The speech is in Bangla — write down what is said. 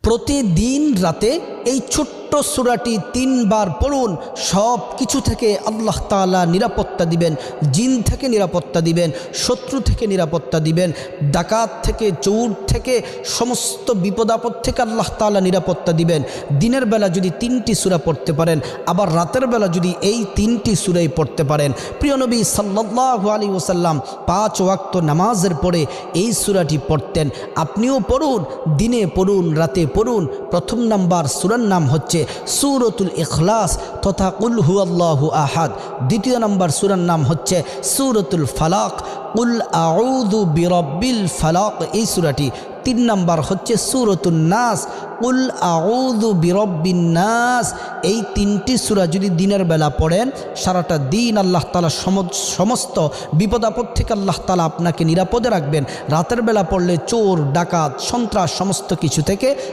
প্রতিদিন রাতে এই ছোট্ট সূরাটি 3 বার পড়ুন। সব কিছু থেকে আল্লাহ তাআলা নিরাপত্তা দিবেন, জিন থেকে নিরাপত্তা দিবেন, শত্রু থেকে নিরাপত্তা দিবেন, ডাকাত থেকে, চোর থেকে, সমস্ত বিপদ আপদ থেকে আল্লাহ তাআলা নিরাপত্তা দিবেন। দিনের বেলা যদি 3টি সূরা পড়তে পারেন, আবার রাতের বেলা যদি এই 3টি সূরাই পড়তে পারেন, প্রিয় নবী সাল্লাল্লাহু আলাইহি ওয়াসাল্লাম 5 ওয়াক্ত নামাজের পরে এই সূরাটি পড়তেন। আপনিও পড়ুন, দিনে পড়ুন, রাতে পড়ুন। প্রথম নাম্বার সূরার নাম হচ্ছে সূরাতুল ইখলাস তথা কুল হুয়াল্লাহু আহাদ। দ্বিতীয় নাম্বার সূরার নাম হচ্ছে সূরাতুল ফালাক, কুল আউযু বিরাব্বিল ফালাক এই সূরাটি। 3 নাম্বার হচ্ছে সূরাতুন নাস, কুল আউযু বিরাব্বিন নাস। এই 3টি সূরা যদি দিনের বেলা পড়েন, সারাটা দিন আল্লাহ তাআলা সমস্ত বিপদ আপদ থেকে আল্লাহ তাআলা আপনাকে নিরাপদে রাখবেন। রাতের বেলা পড়লে চোর, ডাকাত, সন্ত্রাস সমস্ত কিছু থেকে